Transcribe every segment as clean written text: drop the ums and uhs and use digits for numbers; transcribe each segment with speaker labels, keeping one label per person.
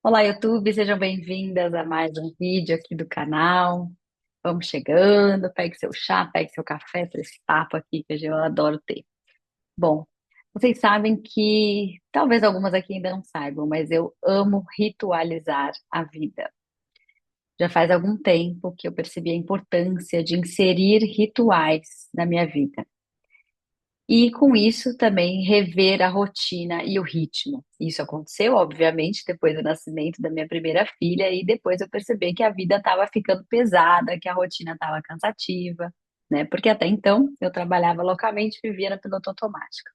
Speaker 1: Olá, YouTube, sejam bem-vindas a mais um vídeo aqui do canal. Vamos chegando, pegue seu chá, pegue seu café para esse papo aqui que eu adoro ter. Bom, vocês sabem que, talvez algumas aqui ainda não saibam, mas eu amo ritualizar a vida. Já faz algum tempo que eu percebi a importância de inserir rituais na minha vida. E com isso também rever a rotina e o ritmo. Isso aconteceu, obviamente, depois do nascimento da minha primeira filha, e depois eu percebi que a vida estava ficando pesada, que a rotina estava cansativa, né? Porque até então eu trabalhava localmente, vivia no piloto automático.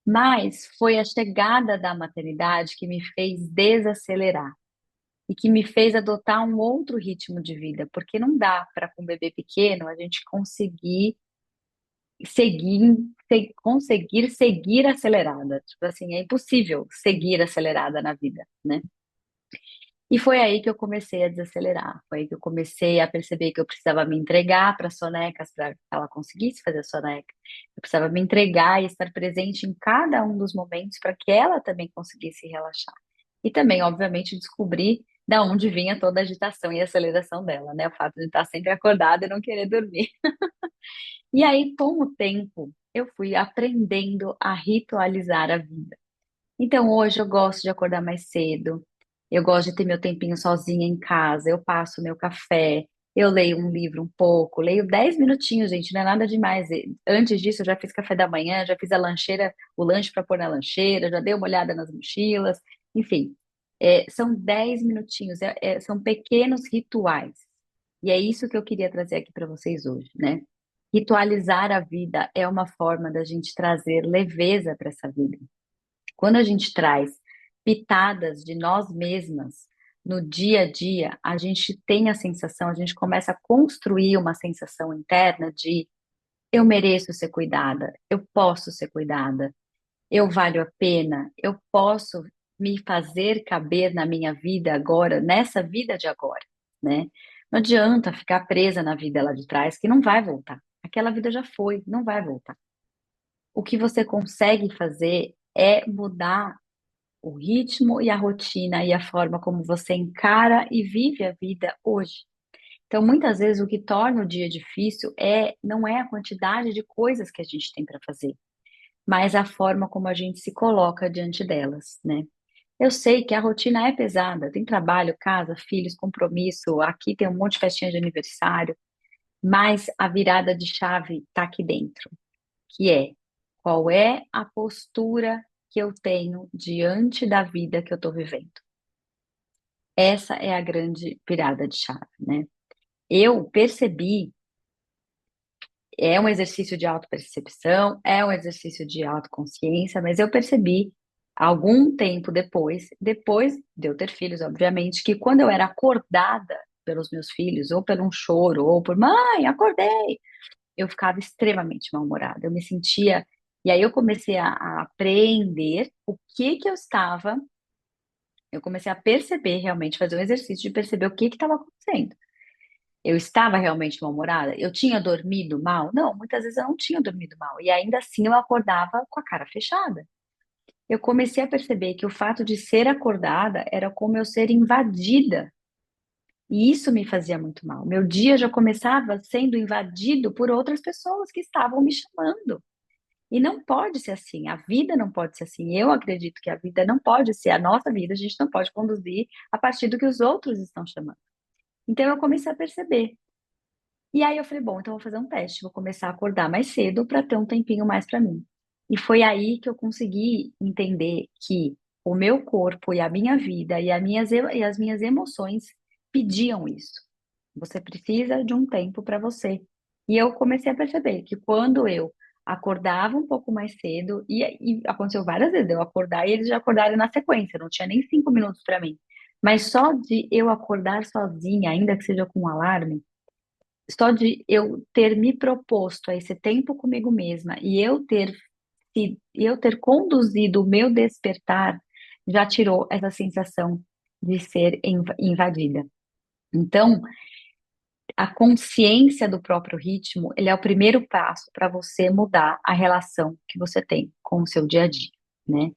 Speaker 1: Mas foi a chegada da maternidade que me fez desacelerar e que me fez adotar um outro ritmo de vida, porque não dá para com um bebê pequeno a gente seguir, conseguir seguir acelerada. Tipo assim, é impossível seguir acelerada na vida, né? E foi aí que eu comecei a desacelerar. Foi aí que eu comecei a perceber que eu precisava me entregar para as sonecas para que ela conseguisse fazer a soneca. Eu precisava me entregar e estar presente em cada um dos momentos para que ela também conseguisse relaxar. E também, obviamente, descobrir da onde vinha toda a agitação e aceleração dela, né? O fato de estar sempre acordada e não querer dormir. E aí, com o tempo, eu fui aprendendo a ritualizar a vida. Então, hoje eu gosto de acordar mais cedo, eu gosto de ter meu tempinho sozinha em casa, eu passo meu café, eu leio um livro um pouco, leio 10 minutinhos, gente, não é nada demais. Antes disso, eu já fiz café da manhã, já fiz a lancheira, o lanche para pôr na lancheira, já dei uma olhada nas mochilas, enfim. São 10 minutinhos, são pequenos rituais. E é isso que eu queria trazer aqui para vocês hoje, né? Ritualizar a vida é uma forma da gente trazer leveza para essa vida. Quando a gente traz pitadas de nós mesmas no dia a dia, a gente tem a sensação, a gente começa a construir uma sensação interna de eu mereço ser cuidada, eu posso ser cuidada, eu valho a pena, eu posso me fazer caber na minha vida agora, nessa vida de agora, né? Não adianta ficar presa na vida lá de trás, que não vai voltar. Aquela vida já foi, não vai voltar. O que você consegue fazer é mudar o ritmo e a rotina e a forma como você encara e vive a vida hoje. Então, muitas vezes o que torna o dia difícil não é a quantidade de coisas que a gente tem para fazer, mas a forma como a gente se coloca diante delas, né? Eu sei que a rotina é pesada, tem trabalho, casa, filhos, compromisso, aqui tem um monte de festinha de aniversário, mas a virada de chave está aqui dentro, que é qual é a postura que eu tenho diante da vida que eu estou vivendo. Essa é a grande virada de chave, né? Eu percebi, é um exercício de autopercepção, é um exercício de autoconsciência, mas eu percebi algum tempo depois de eu ter filhos, obviamente, que quando eu era acordada pelos meus filhos, ou por um choro, ou por mãe, acordei, eu ficava extremamente mal-humorada. Eu me sentia. E aí eu comecei a aprender o que que eu estava. Eu comecei a perceber realmente, fazer um exercício de perceber o que estava acontecendo. Eu estava realmente mal-humorada? Eu tinha dormido mal? Não, muitas vezes eu não tinha dormido mal. E ainda assim eu acordava com a cara fechada. Eu comecei a perceber que o fato de ser acordada era como eu ser invadida. E isso me fazia muito mal. Meu dia já começava sendo invadido por outras pessoas que estavam me chamando. E não pode ser assim, a vida não pode ser assim. Eu acredito que a vida não pode ser a nossa vida, a gente não pode conduzir a partir do que os outros estão chamando. Então eu comecei a perceber. E aí eu falei, bom, então eu vou fazer um teste, vou começar a acordar mais cedo para ter um tempinho mais para mim. E foi aí que eu consegui entender que o meu corpo e a minha vida e as minhas emoções pediam isso. Você precisa de um tempo para você. E eu comecei a perceber que quando eu acordava um pouco mais cedo, e aconteceu várias vezes, eu acordar e eles já acordaram na sequência, não tinha nem 5 minutos para mim. Mas só de eu acordar sozinha, ainda que seja com um alarme, só de eu ter me proposto a esse tempo comigo mesma e eu ter conduzido o meu despertar, já tirou essa sensação de ser invadida. Então, a consciência do próprio ritmo, ele é o primeiro passo para você mudar a relação que você tem com o seu dia a dia, né?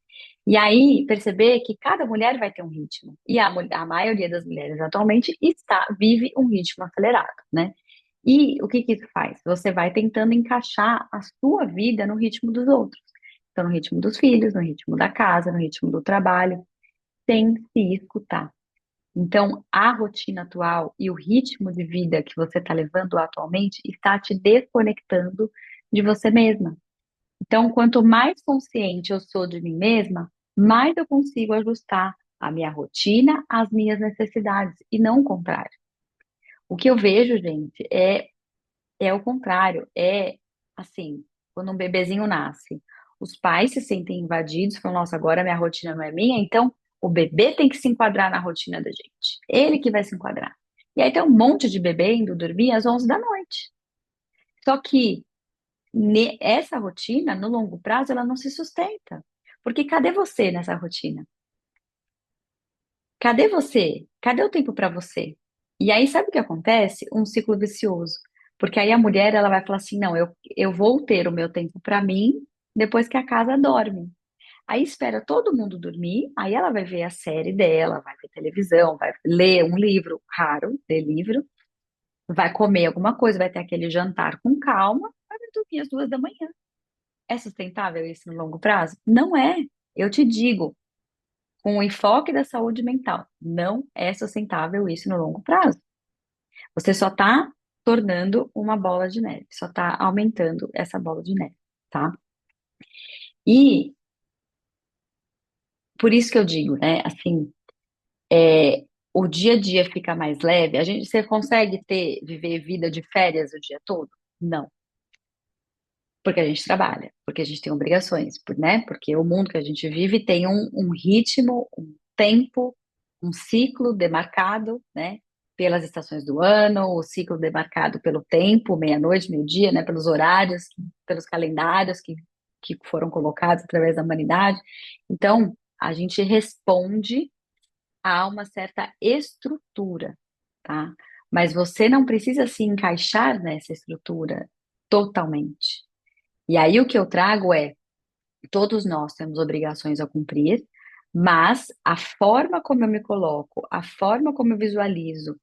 Speaker 1: E aí perceber que cada mulher vai ter um ritmo. E a maioria das mulheres atualmente vive um ritmo acelerado, né? E o que que isso faz? Você vai tentando encaixar a sua vida no ritmo dos outros. Então, no ritmo dos filhos, no ritmo da casa, no ritmo do trabalho, sem se escutar. Então, a rotina atual e o ritmo de vida que você está levando atualmente está te desconectando de você mesma. Então, quanto mais consciente eu sou de mim mesma, mais eu consigo ajustar a minha rotina às minhas necessidades e não o contrário. O que eu vejo, gente, é o contrário. É assim, quando um bebezinho nasce, os pais se sentem invadidos, falam, nossa, agora minha rotina não é minha, então o bebê tem que se enquadrar na rotina da gente. Ele que vai se enquadrar. E aí tem um monte de bebê indo dormir às 11 da noite. Só que essa rotina, no longo prazo, ela não se sustenta. Porque cadê você nessa rotina? Cadê você? Cadê o tempo para você? E aí, sabe o que acontece? Um ciclo vicioso. Porque aí a mulher, ela vai falar assim, não, eu vou ter o meu tempo para mim depois que a casa dorme. Aí espera todo mundo dormir, aí ela vai ver a série dela, vai ver televisão, vai ler um livro, raro, ler livro, vai comer alguma coisa, vai ter aquele jantar com calma, vai dormir às 2 da manhã. É sustentável isso no longo prazo? Não é. Eu te digo, com o enfoque da saúde mental, não é sustentável isso no longo prazo. Você só está tornando uma bola de neve, só está aumentando essa bola de neve, tá? E por isso que eu digo, né, assim, o dia a dia fica mais leve. Você consegue viver vida de férias o dia todo? Não. Porque a gente trabalha, porque a gente tem obrigações, né? Porque o mundo que a gente vive tem um ritmo, um tempo, um ciclo demarcado, né? Pelas estações do ano, o ciclo demarcado pelo tempo, meia-noite, meio-dia, né? Pelos horários, pelos calendários que foram colocados através da humanidade. Então, a gente responde a uma certa estrutura, tá? Mas você não precisa se encaixar nessa estrutura totalmente. E aí o que eu trago é, todos nós temos obrigações a cumprir, mas a forma como eu me coloco, a forma como eu visualizo,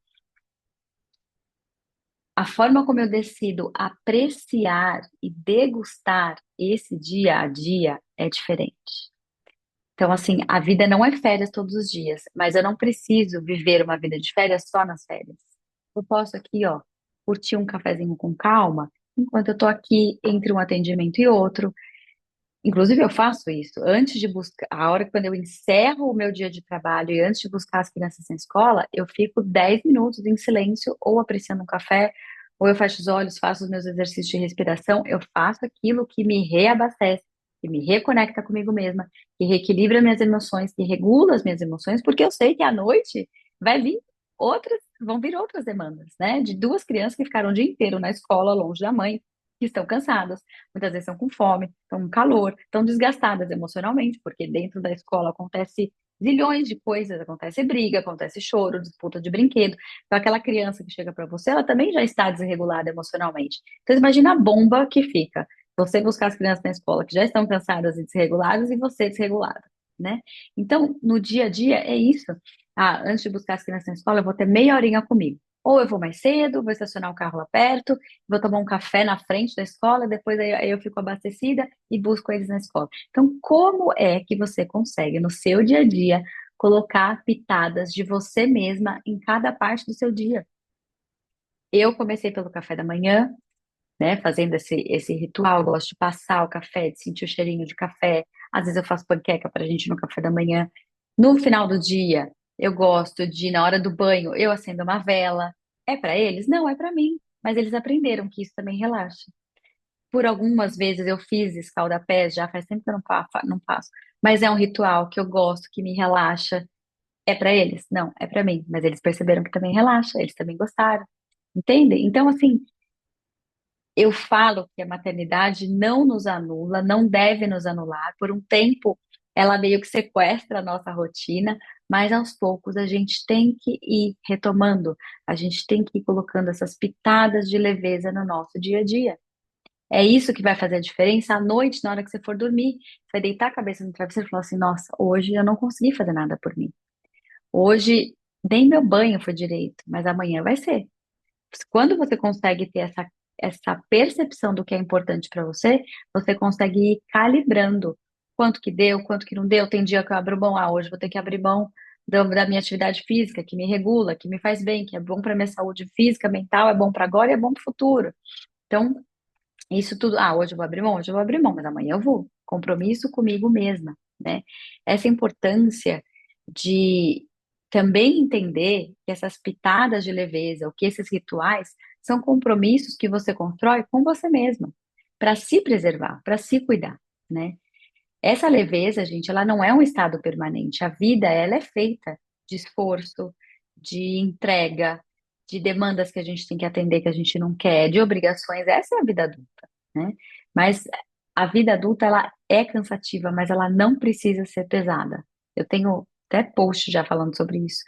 Speaker 1: a forma como eu decido apreciar e degustar esse dia a dia é diferente. Então, assim, a vida não é férias todos os dias, mas eu não preciso viver uma vida de férias só nas férias. Eu posso aqui, ó, curtir um cafezinho com calma, enquanto eu tô aqui entre um atendimento e outro. Inclusive, eu faço isso antes de buscar, a hora que quando eu encerro o meu dia de trabalho e antes de buscar as crianças na escola, eu fico 10 minutos em silêncio, ou apreciando um café, ou eu fecho os olhos, faço os meus exercícios de respiração, eu faço aquilo que me reabastece, que me reconecta comigo mesma, que reequilibra minhas emoções, que regula as minhas emoções, porque eu sei que à noite vão vir outras demandas, né? De duas crianças que ficaram o dia inteiro na escola, longe da mãe, que estão cansadas, muitas vezes estão com fome, estão com calor, estão desgastadas emocionalmente, porque dentro da escola acontece zilhões de coisas, acontece briga, acontece choro, disputa de brinquedo. Então, aquela criança que chega para você, ela também já está desregulada emocionalmente. Então, imagina a bomba que fica. Você buscar as crianças na escola que já estão cansadas e desreguladas e você desregulada, né? Então, no dia a dia é isso. Ah, antes de buscar as crianças na escola, eu vou ter meia horinha comigo. Ou eu vou mais cedo, vou estacionar o carro lá perto, vou tomar um café na frente da escola, depois aí eu fico abastecida e busco eles na escola. Então, como é que você consegue, no seu dia a dia, colocar pitadas de você mesma em cada parte do seu dia? Eu comecei pelo café da manhã, né, fazendo esse ritual, eu gosto de passar o café, de sentir o cheirinho de café. Às vezes eu faço panqueca pra gente no café da manhã. No final do dia, eu gosto de, na hora do banho, eu acendo uma vela. É pra eles? Não, é pra mim. Mas eles aprenderam que isso também relaxa. Por algumas vezes eu fiz escalda-pés, já faz tempo que eu não faço. Mas é um ritual que eu gosto, que me relaxa. É pra eles? Não, é pra mim. Mas eles perceberam que também relaxa, eles também gostaram. Entende? Então, assim, eu falo que a maternidade não nos anula, não deve nos anular. Por um tempo, ela meio que sequestra a nossa rotina, mas aos poucos a gente tem que ir retomando, a gente tem que ir colocando essas pitadas de leveza no nosso dia a dia. É isso que vai fazer a diferença à noite, na hora que você for dormir. Você vai deitar a cabeça no travesseiro e falar assim: nossa, hoje eu não consegui fazer nada por mim. Hoje nem meu banho foi direito, mas amanhã vai ser. Quando você consegue ter essa percepção do que é importante para você, você consegue ir calibrando quanto que deu, quanto que não deu. Tem dia que eu abro mão, hoje vou ter que abrir mão da minha atividade física, que me regula, que me faz bem, que é bom para minha saúde física, mental, é bom para agora e é bom para o futuro. Então, isso tudo, hoje eu vou abrir mão, hoje eu vou abrir mão, mas amanhã eu vou. Compromisso comigo mesma, né? Essa importância de também entender que essas pitadas de leveza, ou que esses rituais são compromissos que você constrói com você mesma, para se preservar, para se cuidar, né? Essa leveza, gente, ela não é um estado permanente. A vida, ela é feita de esforço, de entrega, de demandas que a gente tem que atender que a gente não quer, de obrigações. Essa é a vida adulta, né? Mas a vida adulta, ela é cansativa, mas ela não precisa ser pesada. Eu tenho até post já falando sobre isso.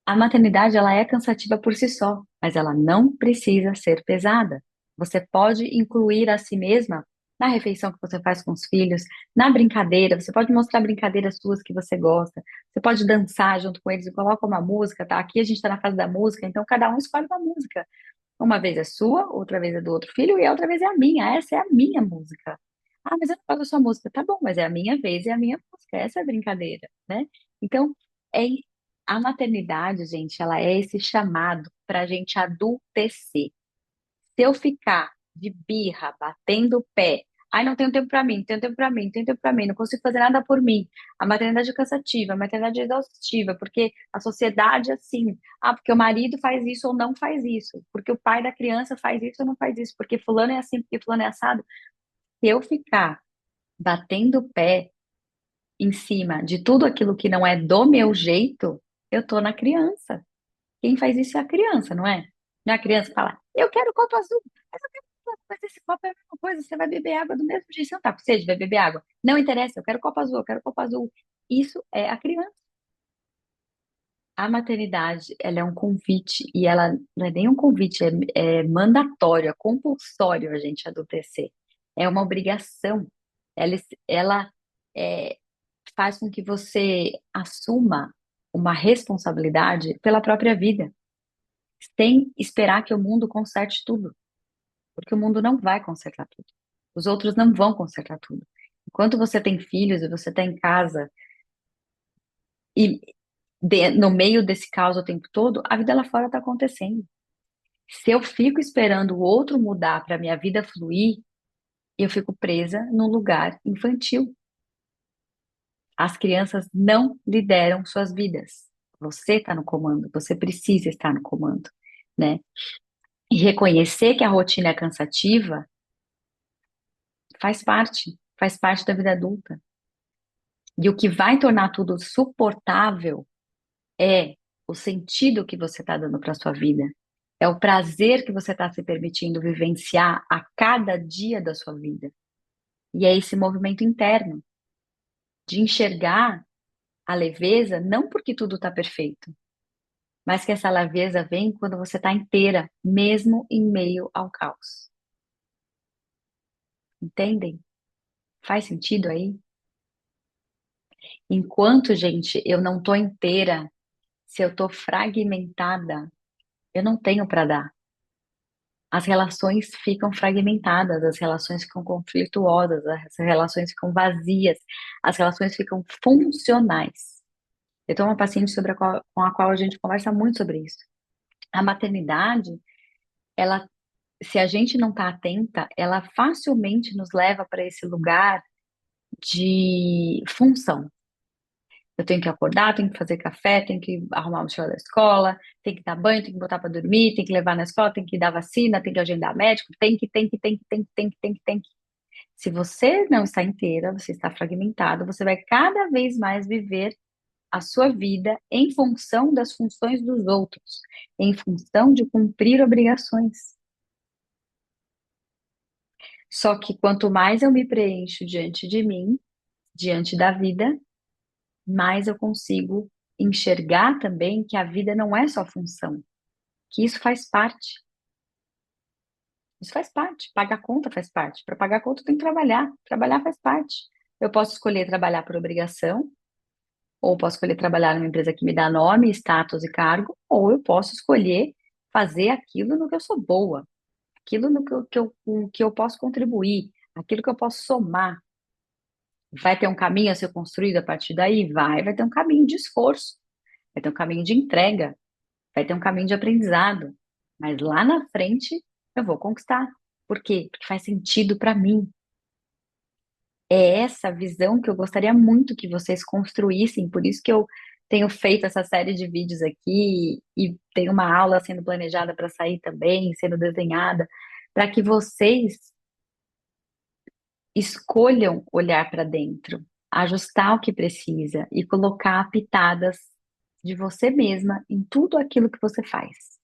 Speaker 1: A maternidade, ela é cansativa por si só, mas ela não precisa ser pesada. Você pode incluir a si mesma na refeição que você faz com os filhos, na brincadeira, você pode mostrar brincadeiras suas que você gosta, você pode dançar junto com eles e coloca uma música, tá? Aqui a gente está na fase da música, então cada um escolhe uma música. Uma vez é sua, outra vez é do outro filho e a outra vez é a minha. Essa é a minha música. Mas eu não gosto da sua música. Tá bom, mas é a minha vez e é a minha música. Essa é a brincadeira, né? Então, é, a maternidade, gente, ela é esse chamado para a gente adultecer. Se eu ficar de birra, batendo o pé, não tenho tempo para mim, não tenho tempo para mim, não tenho tempo para mim, não consigo fazer nada por mim. A maternidade é cansativa, a maternidade é exaustiva, porque a sociedade é assim. Porque o marido faz isso ou não faz isso, porque o pai da criança faz isso ou não faz isso, porque fulano é assim, porque fulano é assado. Se eu ficar batendo o pé em cima de tudo aquilo que não é do meu jeito, eu tô na criança. Quem faz isso é a criança, não é? Não é a criança que fala, eu quero copo azul, mas eu quero copo azul, mas esse copo é a mesma coisa, você vai beber água do mesmo jeito, você não tá com sede, vai beber água. Não interessa, eu quero copo azul, eu quero copo azul. Isso é a criança. A maternidade, ela é um convite, e ela não é nem um convite, é mandatório, é compulsório a gente adultecer. É uma obrigação. Ela, ela é, faz com que você assuma uma responsabilidade pela própria vida, sem esperar que o mundo conserte tudo, porque o mundo não vai consertar tudo. Os outros não vão consertar tudo. Enquanto você tem filhos e você está em casa e no meio desse caos o tempo todo, a vida lá fora está acontecendo. Se eu fico esperando o outro mudar para minha vida fluir, eu fico presa num lugar infantil. As crianças não lideram suas vidas. Você está no comando, você precisa estar no comando, né? E reconhecer que a rotina é cansativa faz parte da vida adulta. E o que vai tornar tudo suportável é o sentido que você está dando para sua vida. É o prazer que você está se permitindo vivenciar a cada dia da sua vida. E é esse movimento interno de enxergar a leveza, não porque tudo está perfeito, mas que essa leveza vem quando você está inteira, mesmo em meio ao caos. Entendem? Faz sentido aí? Enquanto, gente, eu não estou inteira, se eu estou fragmentada, eu não tenho para dar. As relações ficam fragmentadas, as relações ficam conflituosas, as relações ficam vazias, as relações ficam funcionais. Eu tenho uma paciente com a qual a gente conversa muito sobre isso. A maternidade, ela, se a gente não está atenta, ela facilmente nos leva para esse lugar de função. Eu tenho que acordar, tenho que fazer café, tenho que arrumar a mochila da escola, tenho que dar banho, tenho que botar para dormir, tenho que levar na escola, tenho que dar vacina, tenho que agendar médico, tem que. Se você não está inteira, você está fragmentado, você vai cada vez mais viver a sua vida em função das funções dos outros, em função de cumprir obrigações. Só que quanto mais eu me preencho diante de mim, diante da vida, mais eu consigo enxergar também que a vida não é só função, que isso faz parte. Isso faz parte. Pagar conta faz parte. Para pagar conta, eu tenho que trabalhar. Trabalhar faz parte. Eu posso escolher trabalhar por obrigação, ou posso escolher trabalhar numa empresa que me dá nome, status e cargo, ou eu posso escolher fazer aquilo no que eu sou boa, aquilo no que eu posso contribuir, aquilo que eu posso somar. Vai ter um caminho a ser construído a partir daí? Vai ter um caminho de esforço, vai ter um caminho de entrega, vai ter um caminho de aprendizado. Mas lá na frente eu vou conquistar. Por quê? Porque faz sentido para mim. É essa visão que eu gostaria muito que vocês construíssem, por isso que eu tenho feito essa série de vídeos aqui e tem uma aula sendo planejada para sair também, sendo desenhada, para que vocês escolham olhar para dentro, ajustar o que precisa e colocar pitadas de você mesma em tudo aquilo que você faz.